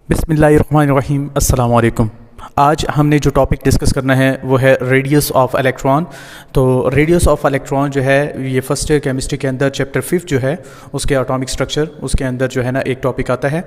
बिस्मिल्लाहिर्रहमानिर्रहीम। अस्सलाम वालेकुम। आज हमने जो टॉपिक डिस्कस करना है वो है रेडियस ऑफ इलेक्ट्रॉन। तो रेडियस ऑफ इलेक्ट्रॉन जो है ये फर्स्ट ईयर केमिस्ट्री के अंदर चैप्टर 5 जो है उसके एटॉमिक स्ट्रक्चर उसके अंदर जो है ना एक टॉपिक आता है।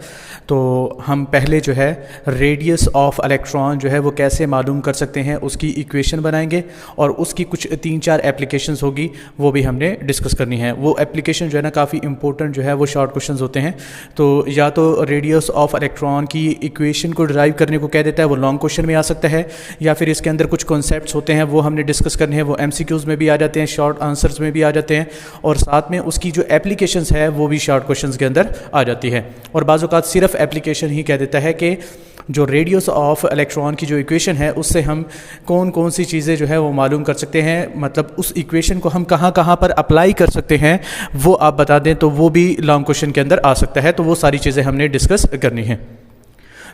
तो हम पहले जो है रेडियस ऑफ इलेक्ट्रॉन जो है वो कैसे मालूम कर सकते हैं उसकी इक्वेशन बनाएंगे और उसकी कुछ 3-4 एप्लीकेशंस होगी वो भी हमने डिस्कस करनी है। वो एप्लीकेशन जो है ना काफ़ी इंपॉर्टेंट जो है वो शॉर्ट क्वेश्चंस होते हैं। तो या तो रेडियस ऑफ इलेक्ट्रॉन की इक्वेशन को ड्राइव करने को कह देता है, वो लॉन्ग क्वेश्चन में आ सकता है, या फिर इसके अंदर कुछ कॉन्सेप्ट्स होते हैं वो हमने डिस्कस करने हैं, वो एमसीक्यूज़ में भी आ जाते हैं, शॉर्ट आंसर्स में भी आ जाते हैं, और साथ में उसकी जो एप्लीकेशंस है वो भी शॉर्ट क्वेश्चंस के अंदर आ जाती है। और बाज़ औक़ात सिर्फ एप्लीकेशन ही कह देता है कि जो रेडियस ऑफ इलेक्ट्रॉन की जो इक्वेशन है उससे हम कौन कौन सी चीज़ें जो है वो मालूम कर सकते हैं, मतलब उस इक्वेशन को हम कहाँ कहाँ पर अप्लाई कर सकते हैं वो आप बता दें तो वो भी लॉन्ग क्वेश्चन के अंदर आ सकता है। तो वो सारी चीज़ें हमने डिस्कस करनी है।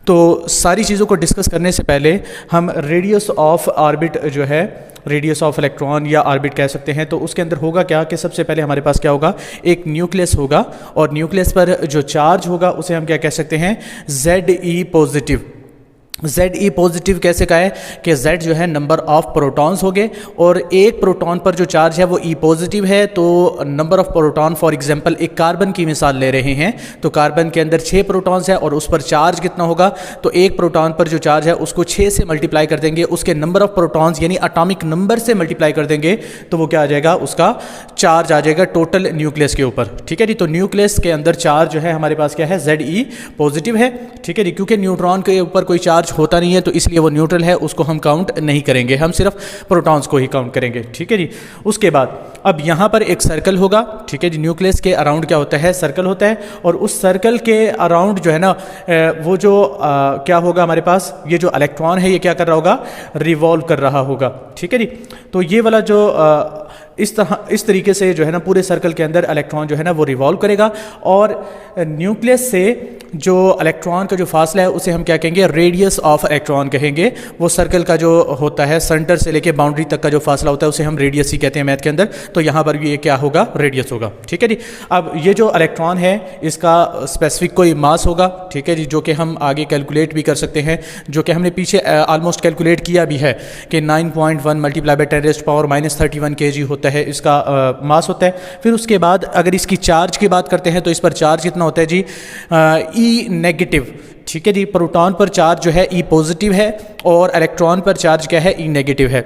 तो सारी चीज़ों को डिस्कस करने से पहले हम रेडियस ऑफ ऑर्बिट जो है, रेडियस ऑफ इलेक्ट्रॉन या ऑर्बिट कह सकते हैं, तो उसके अंदर होगा क्या कि सबसे पहले हमारे पास क्या होगा, एक न्यूक्लियस होगा, और न्यूक्लियस पर जो चार्ज होगा उसे हम क्या कह सकते हैं, ZE पॉजिटिव। ZE पॉजिटिव कैसे कहा है कि Z जो है नंबर ऑफ प्रोटॉन्स हो गए, और एक प्रोटॉन पर जो चार्ज है वो E पॉजिटिव है। तो number of proton, for example एक कार्बन की मिसाल ले रहे हैं, तो कार्बन के अंदर 6 प्रोटॉन्स है और उस पर चार्ज कितना होगा, तो एक प्रोटॉन पर जो चार्ज है उसको 6 से मल्टीप्लाई कर देंगे, उसके नंबर ऑफ प्रोटॉन्स यानी एटॉमिक नंबर से मल्टीप्लाई कर देंगे, तो वो क्या आ जाएगा, उसका चार्ज आ जाएगा टोटल न्यूक्लियस के ऊपर। ठीक है जी। तो न्यूक्लियस के अंदर चार्ज जो है हमारे पास क्या है, ZE पॉजिटिव है। ठीक है जी। क्योंकि न्यूट्रॉन के ऊपर कोई चार्ज होता नहीं है तो इसलिए वो न्यूट्रल है, उसको हम काउंट नहीं करेंगे, हम सिर्फ प्रोटॉन्स को ही काउंट करेंगे। ठीक है जी। उसके बाद अब यहाँ पर एक सर्कल होगा। ठीक है जी। न्यूक्लियस के अराउंड क्या होता है, सर्कल होता है, और उस सर्कल के अराउंड जो है ना वो जो क्या होगा हमारे पास, ये जो इलेक्ट्रॉन है ये क्या कर रहा होगा, रिवॉल्व कर रहा होगा। ठीक है जी। तो ये वाला जो इस तरीके से जो है ना पूरे सर्कल के अंदर इलेक्ट्रॉन जो है ना वो रिवॉल्व करेगा, और न्यूक्लियस से जो इलेक्ट्रॉन का जो फासला है उसे हम क्या कहेंगे, रेडियस ऑफ इलेक्ट्रॉन कहेंगे। वो सर्कल का जो होता है सेंटर से लेके बाउंड्री तक का जो फासला होता है उसे हम रेडियस ही कहते हैं मैथ के अंदर। तो यहाँ पर भी ये क्या होगा, रेडियस होगा। ठीक है जी। अब ये जो इलेक्ट्रॉन है इसका स्पेसिफिक कोई मास होगा। ठीक है जी। जो कि हम आगे कैलकुलेट भी कर सकते हैं, जो कि हमने पीछे ऑलमोस्ट कैलकुलेट किया भी है कि 9.1 मल्टीप्लाई बाई 10⁻³ kg होता है, इसका मास होता है। फिर उसके बाद अगर इसकी चार्ज की बात करते हैं तो इस पर चार्ज कितना होता है जी, E नेगेटिव। ठीक है जी। प्रोटॉन पर चार्ज जो है E पॉजिटिव है और इलेक्ट्रॉन पर चार्ज क्या है, E नेगेटिव है।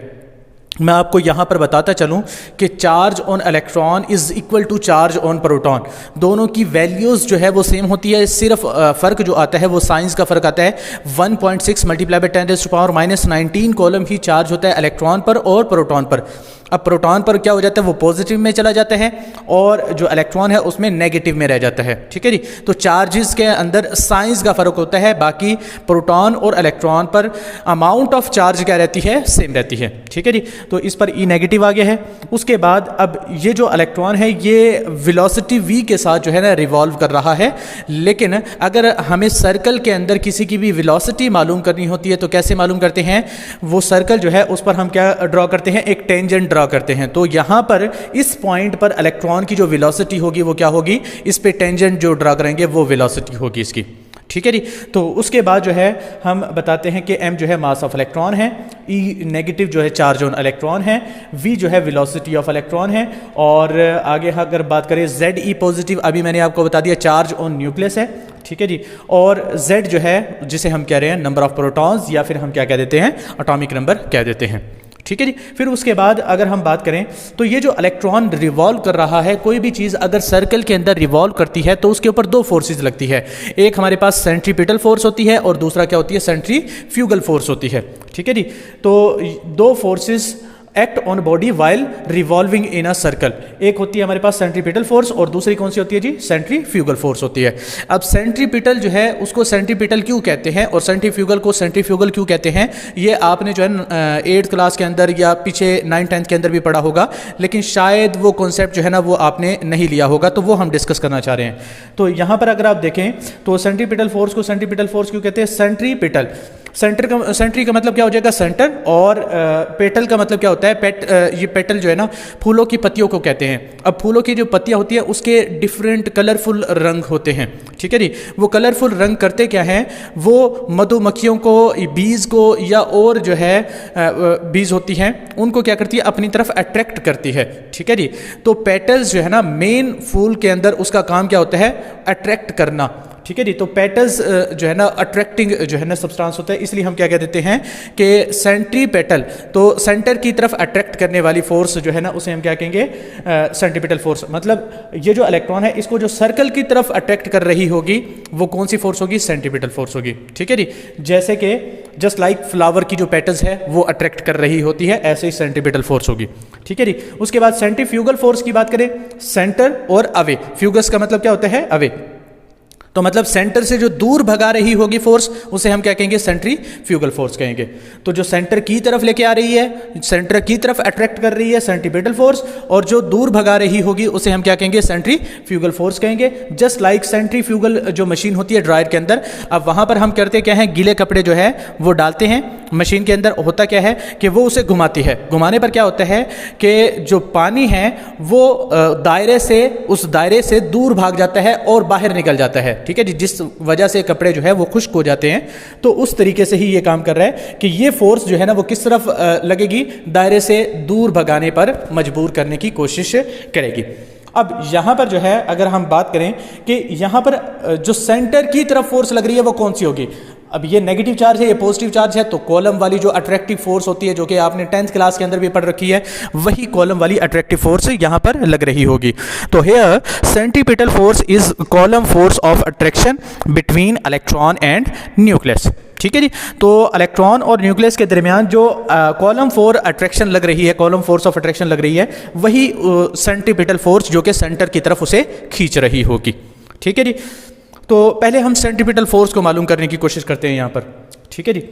मैं आपको यहाँ पर बताता चलूँ कि charge on electron is equal to charge on proton, दोनों की वैल्यूज़ जो है वो सेम होती है, सिर्फ फ़र्क जो आता है वो साइंस का फ़र्क आता है। 1.6 multiply by 10⁻⁻19 column he charge होता है इलेक्ट्रॉन पर और प्रोटॉन पर। अब प्रोटॉन पर क्या हो जाता है, वो पॉजिटिव में चला जाता है, और जो इलेक्ट्रॉन है उसमें नेगेटिव में रह जाता है। ठीक है जी। तो चार्जेस के अंदर साइंस का फ़र्क होता है, बाकी प्रोटॉन और इलेक्ट्रॉन पर अमाउंट ऑफ चार्ज क्या रहती है, सेम रहती है। ठीक है जी। तो इस पर E नेगेटिव आ गया है। उसके बाद अब ये जो इलेक्ट्रॉन है ये वेलोसिटी v के साथ जो है ना रिवॉल्व कर रहा है, लेकिन अगर हमें सर्कल के अंदर किसी की भी वेलोसिटी मालूम करनी होती है तो कैसे मालूम करते हैं, वो सर्कल जो है उस पर हम क्या ड्रॉ करते हैं, एक टेंजेंट ड्रॉ करते हैं। तो यहाँ पर इस पॉइंट पर इलेक्ट्रॉन की जो वेलोसिटी होगी वो क्या होगी, इस पे टेंजेंट जो ड्रॉ करेंगे वो वेलोसिटी होगी इसकी। ठीक है जी। तो उसके बाद जो है हम बताते हैं कि m जो है मास ऑफ इलेक्ट्रॉन है, E नेगेटिव जो है चार्ज ऑन इलेक्ट्रॉन है, V जो है वेलोसिटी ऑफ इलेक्ट्रॉन है, और आगे अगर बात करें ZE पॉजिटिव, अभी मैंने आपको बता दिया चार्ज ऑन न्यूक्लियस है। ठीक है जी। और Z जो है जिसे हम कह रहे हैं नंबर ऑफ प्रोटॉन्स, या फिर हम क्या कह देते हैं, एटॉमिक नंबर कह देते हैं। ठीक है जी। फिर उसके बाद अगर हम बात करें तो ये जो इलेक्ट्रॉन रिवॉल्व कर रहा है, कोई भी चीज़ अगर सर्कल के अंदर रिवॉल्व करती है तो उसके ऊपर 2 फोर्सेस लगती है, एक हमारे पास सेंट्रीपिटल फोर्स होती है और दूसरा क्या होती है, सेंट्रीफ्यूगल फोर्स होती है। ठीक है जी। तो 2 forces act on body while revolving in a circle, एक होती है हमारे पास सेंट्रीपिटल फोर्स और दूसरी कौन सी होती है जी, सेंट्रीफ्यूगल फोर्स होती है। अब सेंट्रीपिटल जो है उसको सेंट्रीपिटल क्यों कहते हैं और सेंट्रीफ्यूगल को सेंट्रीफ्यूगल क्यों कहते हैं, ये आपने जो है 8th क्लास के अंदर या पीछे 9th-10th के अंदर भी पढ़ा होगा, लेकिन शायद वो कॉन्सेप्ट जो है ना वो आपने नहीं लिया होगा, तो वो हम डिस्कस करना चाह रहे हैं। तो यहाँ पर अगर आप देखें तो सेंट्रीपिटल फोर्स को सेंट्रीपिटल फोर्स क्यों कहते हैं, सेंट्रीपिटल सेंट्री का मतलब क्या हो जाएगा, सेंटर, और पेटल का मतलब क्या होता है, ये पेटल जो है ना फूलों की पत्तियों को कहते हैं। अब फूलों की जो पत्तियां होती हैं उसके डिफरेंट कलरफुल रंग होते हैं, ठीक है जी। वो कलरफुल रंग करते क्या हैं, वो मधुमक्खियों को, बीज को, या और जो है बीज होती हैं उनको क्या करती है, अपनी तरफ अट्रैक्ट करती है, ठीक है जी। तो पेटल्स जो है ना मेन फूल के अंदर उसका काम क्या होता है, अट्रैक्ट करना, ठीक है जी। तो पेटल्स जो है ना अट्रैक्टिंग जो है ना सब्सटेंस होता है, इसलिए हम क्या कह देते हैं कि सेंट्रीपेटल, तो सेंटर की तरफ अट्रैक्ट करने वाली फोर्स जो है ना उसे हम क्या कहेंगे, सेंट्रीपेटल फोर्स। मतलब ये जो इलेक्ट्रॉन है इसको जो सर्कल की तरफ अट्रैक्ट कर रही होगी वो कौन सी फोर्स होगी, सेंट्रीपेटल फोर्स होगी, ठीक है जी। जैसे कि जस्ट लाइक फ्लावर की जो पेटल्स है वो अट्रैक्ट कर रही होती है, ऐसे ही सेंट्रीपेटल फोर्स होगी, ठीक है जी। उसके बाद सेंट्रीफ्यूगल फोर्स की बात करें, सेंटर और अवे, फ्यूगस का मतलब क्या होता है, अवे, तो मतलब सेंटर से जो दूर भगा रही होगी फोर्स उसे हम क्या कहेंगे, सेंट्रीफ्यूगल फोर्स कहेंगे। तो जो सेंटर की तरफ लेके आ रही है, सेंटर की तरफ अट्रैक्ट कर रही है, सेंट्रीपेटल फोर्स, और जो दूर भगा रही होगी उसे हम क्या कहेंगे, सेंट्रीफ्यूगल फोर्स कहेंगे। जस्ट लाइक सेंट्रीफ्यूगल जो मशीन होती है ड्रायर के अंदर, अब वहां पर हम करते क्या है, गीले कपड़े जो है वो डालते हैं मशीन के अंदर, होता क्या है कि वो उसे घुमाती है, घुमाने पर क्या होता है कि जो पानी है वो उस दायरे से दूर भाग जाता है और बाहर निकल जाता है, ठीक है जी, जिस वजह से कपड़े जो है वो खुश्क हो जाते हैं। तो उस तरीके से ही ये काम कर रहा है कि ये फोर्स जो है ना वो किस तरफ लगेगी, दायरे से दूर भगाने पर मजबूर करने की कोशिश करेगी। अब यहाँ पर जो है अगर हम बात करें कि यहाँ पर जो सेंटर की तरफ फोर्स लग रही है वो कौन सी होगी, अब ये नेगेटिव चार्ज है, ये पॉजिटिव चार्ज है, तो कॉलम वाली जो अट्रैक्टिव फोर्स होती है, जो कि आपने 10th क्लास के अंदर भी पढ़ रखी है, वही कॉलम वाली अट्रैक्टिव फोर्स यहाँ पर लग रही होगी। तो here centripetal force is column force of attraction between electron and nucleus, ठीक है जी। तो इलेक्ट्रॉन और न्यूक्लियस के दरमियान जो कॉलम फॉर अट्रैक्शन लग रही है, कॉलम फोर्स ऑफ अट्रैक्शन लग रही है, वही सेंट्रीपेटल फोर्स जो कि सेंटर की तरफ उसे खींच रही होगी, ठीक है जी। तो पहले हम सेंट्रीपेटल फोर्स को मालूम करने की कोशिश करते हैं यहाँ पर, ठीक है जी।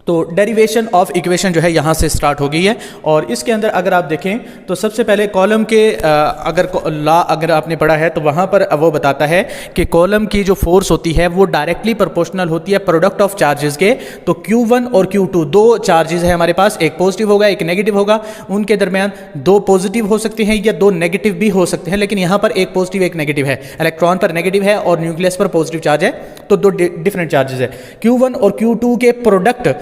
तो डेरिवेशन ऑफ इक्वेशन जो है यहाँ से स्टार्ट हो गई है, और इसके अंदर अगर आप देखें तो सबसे पहले कॉलम के अगर आपने पढ़ा है तो वहाँ पर वो बताता है कि कॉलम की जो फोर्स होती है वो डायरेक्टली प्रोपोर्शनल होती है प्रोडक्ट ऑफ चार्जेस के। तो Q1 और Q2 दो चार्जेस है हमारे पास, एक पॉजिटिव होगा एक नेगेटिव होगा, उनके दरमियान दो पॉजिटिव हो सकते हैं या दो नेगेटिव भी हो सकते हैं, लेकिन यहाँ पर एक पॉजिटिव एक नेगेटिव है, इलेक्ट्रॉन पर नेगेटिव है और न्यूक्लियस पर पॉजिटिव चार्ज है, तो दो डिफरेंट चार्जेस है। Q1 और Q2 के प्रोडक्ट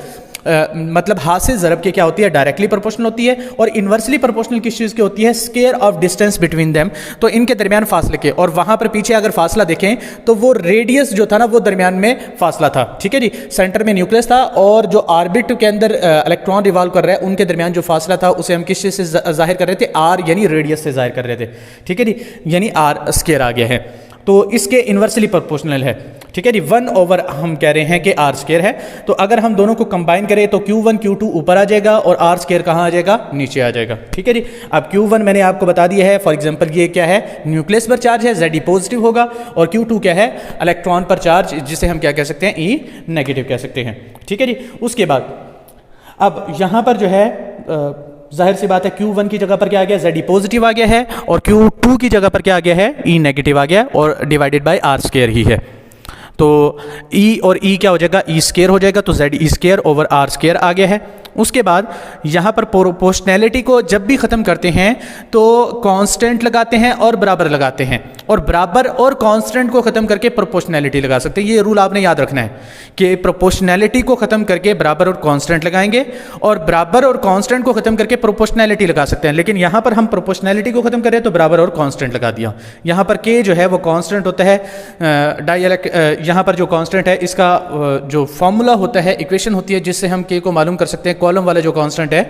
मतलब हासिल ज़रब के क्या होती है, डायरेक्टली प्रोपोर्शनल होती है, और इन्वर्सली प्रोपोर्शनल किस चीज़ की होती है, square of distance between them, तो इनके दरमियान फासले के। और वहाँ पर पीछे अगर फासला देखें तो वो रेडियस जो था ना वो दरमियान में फासला था, ठीक है जी। सेंटर में न्यूक्लियस था और जो ऑर्बिट के अंदर इलेक्ट्रॉन रिवॉल्व कर रहा है उनके दरमियान जो फासला था उसे हम किस चीज़ से जाहिर कर रहे थे, आर यानी रेडियस से जाहिर कर रहे थे, ठीक है जी, यानी आर स्क्वायर आ गया है, तो इसके इन्वर्सली प्रोपोर्शनल है, ठीक है जी। 1/, हम कह रहे हैं कि आर स्क्वायर है, तो अगर हम दोनों को कंबाइन करें तो Q1 Q2 ऊपर आ जाएगा और आर स्क्वायर कहाँ आ जाएगा, नीचे आ जाएगा, ठीक है जी। अब Q1 मैंने आपको बता दिया है, फॉर एग्जांपल ये क्या है, न्यूक्लियस पर चार्ज है, Ze पॉजिटिव होगा, और Q2 क्या है, इलेक्ट्रॉन पर चार्ज, जिसे हम क्या कह सकते हैं, E नेगेटिव कह सकते हैं, ठीक है जी। उसके बाद अब यहाँ पर जो है जाहिर सी बात है Q1 की जगह पर क्या आ गया, Ze पॉजिटिव आ गया है, और Q2 की जगह पर क्या आ गया है, E नेगेटिव आ गया, और डिवाइडेड बाय आर स्क्वायर ही है। तो E और E क्या हो जाएगा, E स्क्वायर हो जाएगा, तो Ze square over are square आ गया है। उसके बाद यहाँ पर प्रोपोर्शनैलिटी को जब भी ख़त्म करते हैं तो कांस्टेंट लगाते हैं और बराबर लगाते हैं, और बराबर और कांस्टेंट को ख़त्म करके प्रोपोर्शनैलिटी लगा सकते हैं। ये रूल आपने याद रखना है कि प्रोपोर्शनैलिटी को ख़त्म करके बराबर और कांस्टेंट लगाएंगे, और बराबर और कांस्टेंट को ख़त्म करके प्रोपोर्शनैलिटी लगा सकते हैं। लेकिन यहाँ पर हम प्रोपोर्शनैलिटी को ख़त्म करें तो बराबर और कांस्टेंट लगा दिया। यहाँ पर K जो है वो कांस्टेंट होता है, यहाँ पर जो कांस्टेंट है इसका जो फॉर्मूला होता है, इक्वेशन होती है जिससे हम K को मालूम कर सकते हैं, कॉलम वाला जो कांस्टेंट है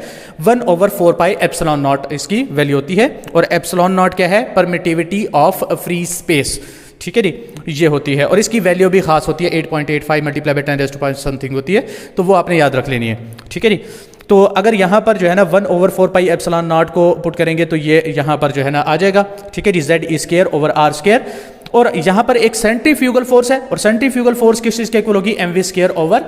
1/4 पाई एप्सिलॉन नॉट इसकी वैल्यू होती है, और एप्सिलॉन नॉट क्या है, परमिटिविटी ऑफ फ्री स्पेस, ठीक है जी, ये होती है, और इसकी वैल्यू भी खास होती है 8.85 मल्टीप्लाई बाय 10⁻⁵ समथिंग होती है, तो वो आपने याद रख लेनी है, ठीक है जी। तो अगर यहाँ पर जो है ना 1/4 पाई एप्सिलॉन नॉट को पुट करेंगे तो ये यहाँ पर जो है ना आ जाएगा, ठीक है जी, Ze square over are square, और यहाँ पर एक सेंट्रीफ्यूगल फोर्स है, और सेंट्रीफ्यूगल फोर्स किस चीज़ के इक्वल होगी, mv square over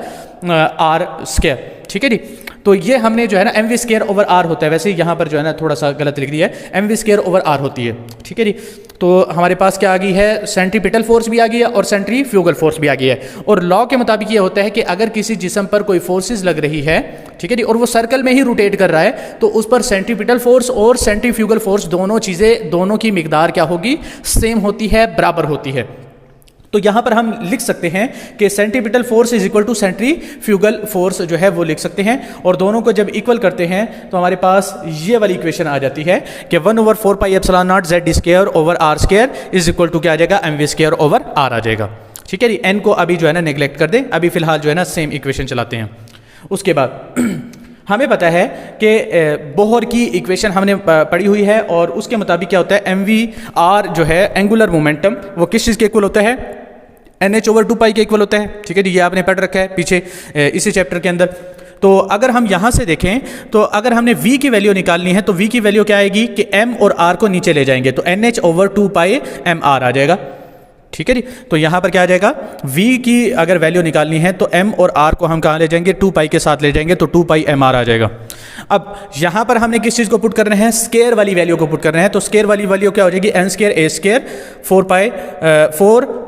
are square, ठीक है जी। तो ये हमने जो है ना mv स्क्वायर ओवर आर होता है, वैसे यहाँ पर जो है ना थोड़ा सा गलत लिख दिया है, mv स्क्वायर ओवर आर होती है, ठीक है जी। तो हमारे पास क्या आ गई है, सेंट्रीपिटल फोर्स भी आ गई है और सेंट्रीफ्यूगल फोर्स भी आ गई है। और लॉ के मुताबिक ये होता है कि अगर किसी जिस्म पर कोई फोर्सेस लग रही है, ठीक है जी, और वो सर्कल में ही रोटेट कर रहा है, तो उस पर सेंट्रीपिटल फोर्स और सेंट्रीफ्यूगल फोर्स दोनों चीज़ें, दोनों की मिकदार क्या होगी, सेम होती है, बराबर होती है। तो यहाँ पर हम लिख सकते हैं कि centripetal force is equal to centrifugal force जो है वो लिख सकते हैं, और दोनों को जब इक्वल करते हैं तो हमारे पास ये वाली इक्वेशन आ जाती है कि 1/4 पाई epsilon nought z square over are square is equal to क्या आ जाएगा, m v square over r आ जाएगा। ठीक है जी, एन को अभी जो है ना नेग्लेक्ट कर दें, अभी फिलहाल जो है ना सेम इक्वेशन चलाते हैं। उसके बाद हमें पता है कि बोहर की इक्वेशन हमने पढ़ी हुई है, और उसके मुताबिक क्या होता है, एम वी आर जो है एंगुलर मोमेंटम, वो किस चीज़ के इक्वल होता है, NH/2 के इक्वल होता है। ठीक है जी, ये आपने पढ़ रखा है पीछे इसी चैप्टर के अंदर। तो अगर हम यहाँ से देखें तो अगर हमने v की वैल्यू निकालनी है तो v की वैल्यू क्या आएगी कि m और r को नीचे ले जाएंगे तो NH/2 mr आ जाएगा। ठीक है जी, तो यहाँ पर क्या आ जाएगा, v की अगर वैल्यू निकालनी है तो m और r को हम कहाँ ले जाएंगे, 2 पाई के साथ ले जाएंगे तो 2 पाई mr आ जाएगा। अब यहाँ पर हमने किस चीज़ को पुट करना है, स्केयर वाली वैल्यू को पुट करना है, तो स्केयर वाली वैल्यू क्या हो जाएगी, n square a square 4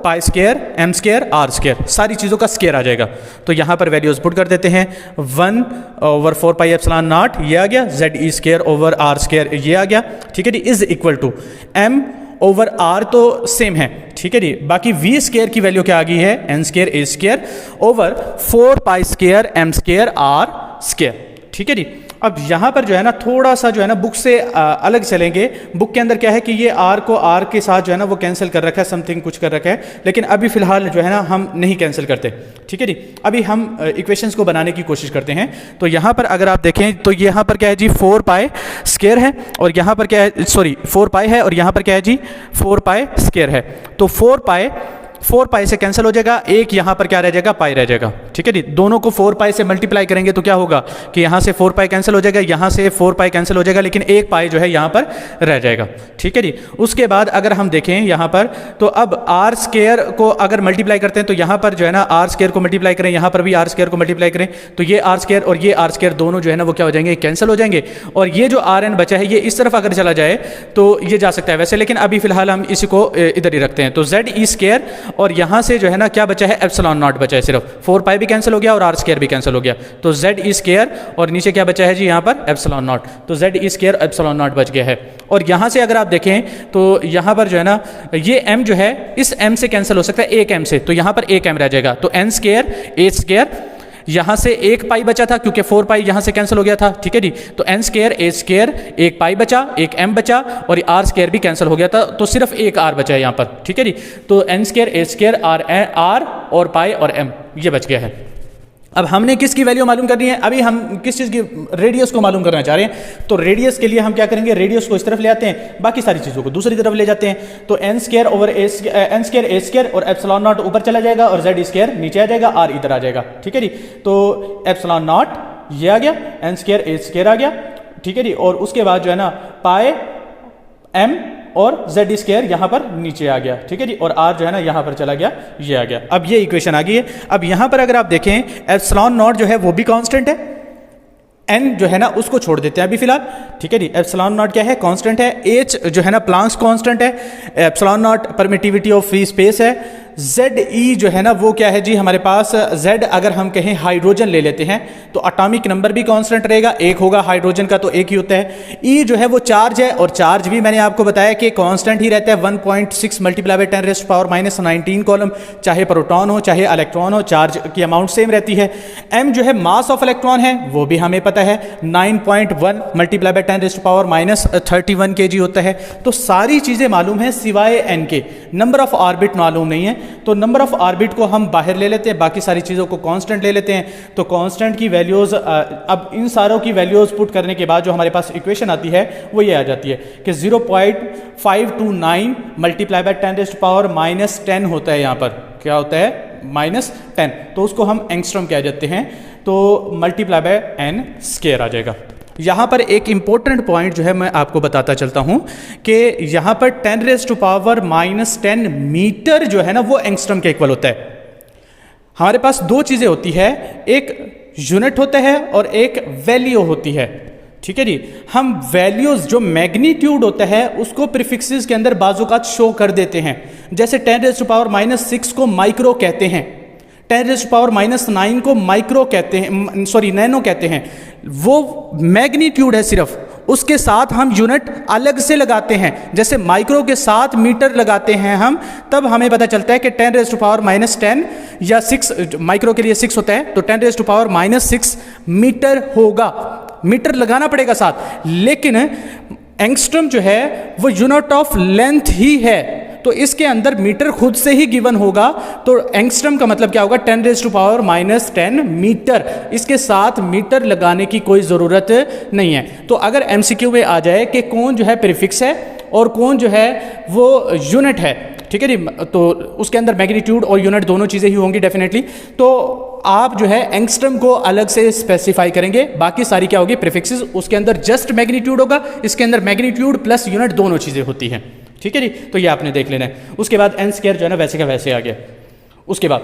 pi square m square r square, सारी चीज़ों का स्केयर आ जाएगा। तो यहाँ पर वैल्यूज पुट कर देते हैं, 1/4 पाई एप्सिलॉन नॉट ये आ गया, ZE square over r square ये आ गया। ठीक है जी, is equal to m over r तो सेम है। ठीक है जी, बाकी वी स्केयर की वैल्यू क्या आ गई है, N square A square over 4 pi square M square R square. ठीक है जी, अब यहाँ पर जो है ना थोड़ा सा जो है ना बुक से अलग चलेंगे। बुक के अंदर क्या है कि ये आर को आर के साथ जो है ना वो कैंसिल कर रखा है, समथिंग कुछ कर रखा है, लेकिन अभी फिलहाल जो है ना हम नहीं कैंसिल करते। ठीक है जी, अभी हम इक्वेशंस को बनाने की कोशिश करते हैं। तो यहाँ पर अगर आप देखें तो यहाँ पर क्या है जी, 4 पाई स्केयर है, और यहाँ पर क्या है, सॉरी 4 पाई है, और यहाँ पर क्या है जी 4 पाई स्केयर है। तो 4 पाई से कैंसिल हो जाएगा, एक यहाँ पर क्या रह जाएगा, पाई रह जाएगा। ठीक है जी, दोनों को 4 पाई से मल्टीप्लाई करेंगे तो क्या होगा कि यहाँ से 4 पाई कैंसिल हो जाएगा, यहाँ से 4 पाई कैंसिल हो जाएगा, लेकिन एक पाई जो है यहाँ पर रह जाएगा। ठीक है जी, उसके बाद अगर हम देखें यहाँ पर तो अब आर स्केयर को अगर मल्टीप्लाई करते हैं तो यहाँ पर जो है ना आर स्केयर को मल्टीप्लाई करें, यहाँ पर भी आर स्केयर को मल्टीप्लाई करें, तो ये आर स्केयर और ये आर स्केयर दोनों जो है ना वो क्या हो जाएंगे, कैंसिल हो जाएंगे। और ये जो आर एन बचा है ये इस तरफ अगर चला जाए तो ये जा सकता है वैसे, लेकिन अभी फिलहाल हम इसी को इधर ही रखते हैं। तो जेड ई स्केयर, और यहाँ से जो है ना क्या बचा है, एप्सिलॉन नॉट बचा है, सिर्फ 4 पाई भी कैंसिल हो गया और आर स्केयर भी कैंसिल हो गया, तो जेड ई स्केयर, और नीचे क्या बचा है जी यहाँ पर एप्सिलॉन नॉट, तो Z E square epsilon not बच गया है। और यहाँ से अगर आप देखें तो यहाँ पर जो है ना ये m जो है इस m से कैंसिल हो सकता है, एक m से, तो यहाँ पर एक m रह जाएगा, तो n स्केयर a स्केयर, यहाँ से एक पाई बचा था क्योंकि 4 पाई यहाँ से कैंसिल हो गया था। ठीक है जी, तो n स्केयर a स्केयर, एक पाई बचा, एक m बचा, और r स्केयर भी कैंसिल हो गया था, तो सिर्फ एक r बचा है यहाँ पर। ठीक है जी, तो n square a square r और पाई और m ये बच गया है। अब हमने किसकी वैल्यू मालूम करनी है, अभी हम किस चीज़ की, रेडियस को मालूम करना चाह रहे हैं। तो रेडियस के लिए हम क्या करेंगे, रेडियस को इस तरफ ले आते हैं, बाकी सारी चीज़ों को दूसरी तरफ ले जाते हैं। तो n square over n square a square और एप्सिलॉन नॉट ऊपर चला जाएगा और z स्केयर नीचे आ जाएगा, r इधर आ जाएगा। ठीक है जी, तो एप्सिलॉन नॉट ये आ गया, n स्केयर a स्केयर आ गया। ठीक है जी, और उसके बाद जो है ना पाई m और z स्केयर यहाँ पर नीचे आ गया। ठीक है जी, और r जो है ना यहाँ पर चला गया, ये आ गया। अब ये इक्वेशन आ गई है। अब यहाँ पर अगर आप देखें एप्सिलॉन नॉट जो है वो भी कांस्टेंट है, n जो है ना उसको छोड़ देते हैं अभी फिलहाल। ठीक है जी, एप्सिलॉन नॉट क्या है, कांस्टेंट है। h जो है ना प्लांक्स कांस्टेंट है। Epsilon not permittivity of free space है। ZE जो है ना वो क्या है जी हमारे पास, Z अगर हम कहें हाइड्रोजन ले लेते हैं तो एटॉमिक नंबर भी कांस्टेंट रहेगा, एक होगा हाइड्रोजन का तो एक ही होता है। E जो है वो चार्ज है, और चार्ज भी मैंने आपको बताया कि कांस्टेंट ही रहता है, 1.6 मल्टीप्लाई बाय 10⁻⁻⁹ कॉलम, चाहे प्रोटॉन हो चाहे इलेक्ट्रॉन हो, चार्ज की अमाउंट सेम रहती है। M जो है मास ऑफ इलेक्ट्रॉन है, वो भी हमें पता है 9.1 मल्टीप्लाई बाय 10⁻31 kg होता है। तो सारी चीज़ें मालूम है सिवाय n के, नंबर ऑफ ऑर्बिट मालूम नहीं है। तो नंबर ऑफ ऑर्बिट को हम बाहर ले लेते हैं, बाकी सारी चीज़ों को कांस्टेंट ले लेते हैं। तो कांस्टेंट की वैल्यूज़, अब इन सारों की वैल्यूज़ पुट करने के बाद जो हमारे पास इक्वेशन आती है वो ये आ जाती है कि 0.529 मल्टीप्लाई बाय 10⁻⁻10 होता है। यहाँ पर क्या होता है, -10, तो उसको हम एंगस्ट्रॉम कह देते हैं, तो मल्टीप्लाई बाय n स्केयर आ जाएगा। यहाँ पर एक इम्पोर्टेंट पॉइंट जो है मैं आपको बताता चलता हूँ कि यहाँ पर 10⁻⁻10 मीटर जो है ना वो एंगस्ट्रॉम के इक्वल होता है। हमारे पास दो चीज़ें होती है, एक यूनिट होता है और एक वैल्यू होती है। ठीक है जी। हम वैल्यूज जो मैग्नीट्यूड होता है उसको प्रीफिक्सेस के अंदर बाजूकात शो कर देते हैं। जैसे 10⁻⁻⁶ को माइक्रो कहते हैं, 10⁻⁹ को माइक्रो कहते हैं, सॉरी नैनो कहते हैं। वो मैग्नीट्यूड है सिर्फ, उसके साथ हम यूनिट अलग से लगाते हैं। जैसे माइक्रो के साथ मीटर लगाते हैं हम, तब हमें पता चलता है कि 10⁻⁻10 या 6, माइक्रो के लिए 6 होता है, तो 10⁻⁻6 मीटर होगा। मीटर लगाना पड़ेगा साथ। लेकिन एंगस्ट्रम जो है वो यूनिट ऑफ लेंथ ही है, तो इसके अंदर मीटर खुद से ही गिवन होगा। तो एंगस्ट्रम का मतलब क्या होगा? 10⁻⁻10 मीटर। इसके साथ मीटर लगाने की कोई ज़रूरत नहीं है। तो अगर एमसीक्यू में आ जाए कि कौन जो है प्रीफिक्स है और कौन जो है वो यूनिट है, ठीक है जी, तो उसके अंदर मैग्नीट्यूड और यूनिट दोनों चीज़ें ही होंगी डेफिनेटली। तो आप जो है एंगस्ट्रम को अलग से स्पेसिफाई करेंगे, बाकी सारी क्या होगी? प्रीफिक्सेस। उसके अंदर जस्ट मैग्नीट्यूड होगा, इसके अंदर मैग्नीट्यूड प्लस यूनिट दोनों चीज़ें होती हैं, ठीक है जी। तो ये आपने देख लेना है। उसके बाद n² जो है ना वैसे का वैसे आ गया। उसके बाद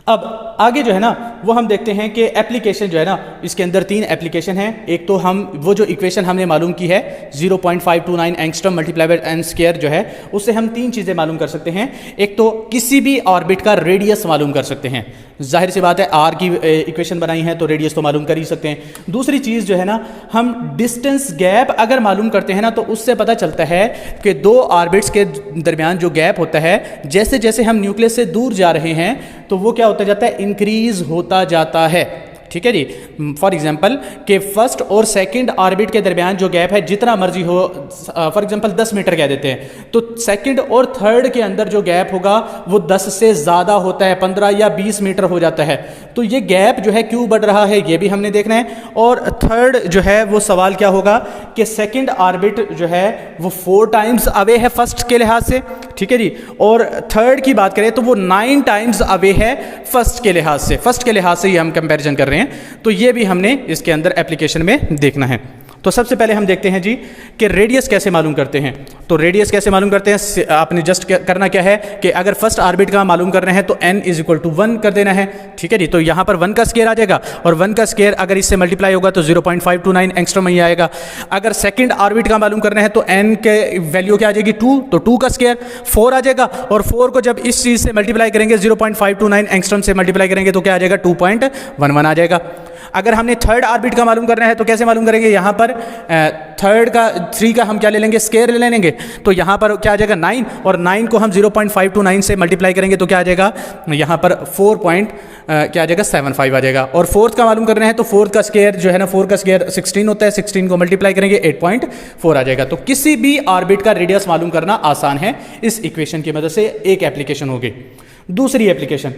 अब आगे जो है ना वो हम देखते हैं कि एप्लीकेशन जो है ना, इसके अंदर 3 एप्लीकेशन हैं। एक तो हम वो जो इक्वेशन हमने मालूम की है 0.529 एंगस्ट्रम मल्टीप्लाई बाय n² जो है, उससे हम 3 चीज़ें मालूम कर सकते हैं। एक तो किसी भी ऑर्बिट का रेडियस मालूम कर सकते हैं, जाहिर सी बात है आर की इक्वेशन बनाई है तो रेडियस तो मालूम कर ही सकते हैं। दूसरी चीज़ जो है ना, हम डिस्टेंस गैप अगर मालूम करते हैं ना तो उससे पता चलता है कि 2 ऑर्बिट्स के दरमियान जो गैप होता है, जैसे जैसे हम न्यूक्लियस से दूर जा रहे हैं तो वो क्या होता जाता है? इंक्रीज होता जाता है, ठीक है जी। फॉर एग्जाम्पल कि फर्स्ट और सेकंड ऑर्बिट के दरमियान जो गैप है जितना मर्जी हो, फॉर एग्जाम्पल 10 मीटर कह देते हैं, तो सेकंड और थर्ड के अंदर जो गैप होगा वो 10 से ज़्यादा होता है, 15 या 20 मीटर हो जाता है। तो ये गैप जो है क्यों बढ़ रहा है ये भी हमने देखना है। और थर्ड जो है वो सवाल क्या होगा कि सेकंड ऑर्बिट जो है वो 4 टाइम्स अवे है फर्स्ट के लिहाज से, ठीक है जी। और थर्ड की बात करें तो वो 9 टाइम्स अवे है फर्स्ट के लिहाज से। फर्स्ट के लिहाज से ये हम कंपैरिजन कर रहे हैं, तो ये भी हमने इसके अंदर एप्लीकेशन में देखना है। तो सबसे पहले हम देखते हैं जी कि रेडियस कैसे मालूम करते हैं। तो रेडियस कैसे मालूम करते हैं? आपने जस्ट करना क्या है कि अगर फर्स्ट ऑर्बिट का मालूम कर रहे हैं तो n = 1 कर देना है, ठीक है जी। तो यहाँ पर 1 का स्क्वायर आ जाएगा और 1 का स्क्वायर अगर इससे मल्टीप्लाई होगा तो 0.529 एंगस्ट्रम ही आएगा। अगर सेकंड ऑर्बिट का मालूम करना है तो n के वैल्यू क्या आ जाएगी? 2, तो 2 का स्क्वायर 4 आ जाएगा। और 4 को जब इस चीज़ से मल्टीप्लाई करेंगे 0.529 एंगस्ट्रम से मल्टीप्लाई करेंगे तो क्या आ जाएगा? 2.11 आ जाएगा। अगर हमने थर्ड ऑर्बिट का मालूम करना है तो कैसे मालूम करेंगे? यहाँ पर थर्ड का 3 का हम क्या ले लेंगे? स्क्वायर ले लेंगे। तो यहाँ पर क्या आ जाएगा? 9, और 9 को हम 0.529 से मल्टीप्लाई करेंगे तो क्या आ जाएगा? यहाँ पर 4.75 आ जाएगा। और फोर्थ का मालूम करना है तो फोर्थ का स्क्वायर जो है ना, 4 का स्क्वायर 16 होता है, 16 को मल्टीप्लाई करेंगे 8.4 आ जाएगा। तो किसी भी ऑर्बिट का रेडियस मालूम करना आसान है इस इक्वेशन की मदद से। एक एप्लीकेशन होगी। दूसरी एप्लीकेशन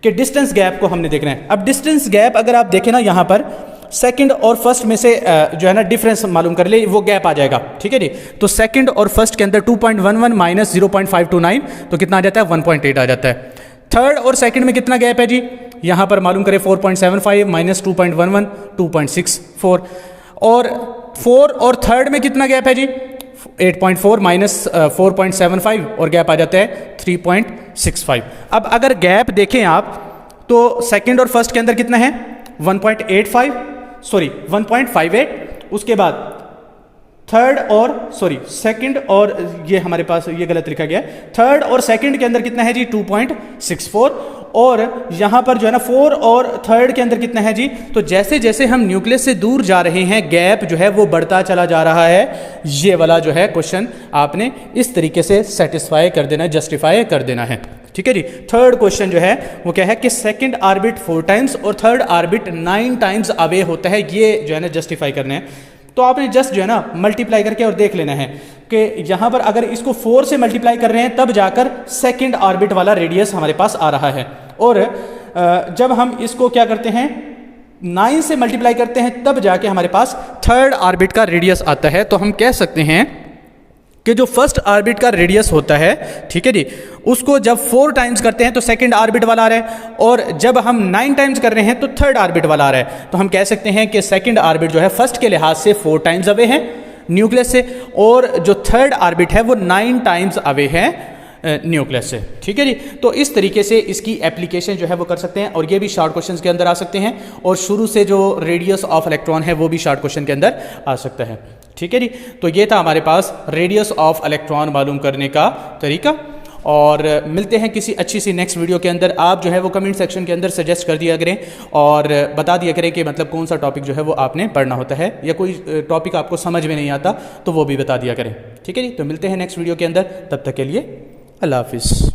कि डिस्टेंस गैप को हमने देखना है। अब डिस्टेंस गैप अगर आप देखें ना, यहाँ पर सेकंड और फर्स्ट में से जो है ना डिफरेंस मालूम कर ले, वो गैप आ जाएगा, ठीक है जी। तो सेकंड और फर्स्ट के अंदर 2.11 माइनस 0.529 तो कितना आ जाता है? 1.8 आ जाता है। थर्ड और सेकंड में कितना गैप है जी? यहाँ पर मालूम करें 4.75 माइनस 2.11 2.64। और 4 और थर्ड में कितना गैप है जी? 8.4 माइनस 4.75 और गैप आ जाता है 3.65। अब अगर गैप देखें आप तो सेकंड और फर्स्ट के अंदर कितना है? 1.58। उसके बाद थर्ड और सेकंड और ये हमारे पास ये गलत लिखा गया है। थर्ड और सेकंड के अंदर कितना है जी? 2.64। और यहाँ पर जो है ना 4 और थर्ड के अंदर कितना है जी? तो जैसे जैसे हम न्यूक्लियस से दूर जा रहे हैं गैप जो है वो बढ़ता चला जा रहा है। ये वाला जो है क्वेश्चन आपने इस तरीके से सेटिस्फाई कर देना, जस्टिफाई कर देना है, ठीक है जी। थर्ड क्वेश्चन जो है वो क्या है कि सेकंड ऑर्बिट 4 टाइम्स और थर्ड ऑर्बिट 9 टाइम्स अवे होता है। ये जो है ना जस्टिफाई करना है। तो आपने जस्ट जो है ना मल्टीप्लाई करके और देख लेना है कि यहाँ पर अगर इसको 4 से मल्टीप्लाई कर रहे हैं तब जाकर सेकंड ऑर्बिट वाला रेडियस हमारे पास आ रहा है। और जब हम इसको क्या करते हैं 9 से मल्टीप्लाई करते हैं तब जाके हमारे पास थर्ड ऑर्बिट का रेडियस आता है। तो हम कह सकते हैं कि जो फर्स्ट ऑर्बिट का रेडियस होता है, ठीक है जी, उसको जब 4 टाइम्स करते हैं तो सेकंड ऑर्बिट वाला आ रहा है, और जब हम 9 टाइम्स कर रहे हैं तो थर्ड ऑर्बिट वाला आ रहा है। तो हम कह सकते हैं कि सेकंड ऑर्बिट जो है फर्स्ट के लिहाज से 4 टाइम्स अवे है न्यूक्लियस से, और जो थर्ड ऑर्बिट है वो 9 टाइम्स अवे है न्यूक्लियस से। ठीक है जी, तो इस तरीके से इसकी एप्लीकेशन जो है वो कर सकते हैं, और ये भी शॉर्ट क्वेश्चन के अंदर आ सकते हैं, और शुरू से जो रेडियस ऑफ इलेक्ट्रॉन है वो भी शॉर्ट क्वेश्चन के अंदर आ सकता है। ठीक है जी, तो ये था हमारे पास रेडियस ऑफ इलेक्ट्रॉन मालूम करने का तरीका। और मिलते हैं किसी अच्छी सी नेक्स्ट वीडियो के अंदर। आप जो है वो कमेंट सेक्शन के अंदर सजेस्ट कर दिया करें और बता दिया करें कि मतलब कौन सा टॉपिक जो है वो आपने पढ़ना होता है, या कोई टॉपिक आपको समझ में नहीं आता तो वो भी बता दिया करें। ठीक है जी, तो मिलते हैं नेक्स्ट वीडियो के अंदर, तब तक के लिए अल्लाह हाफिज़।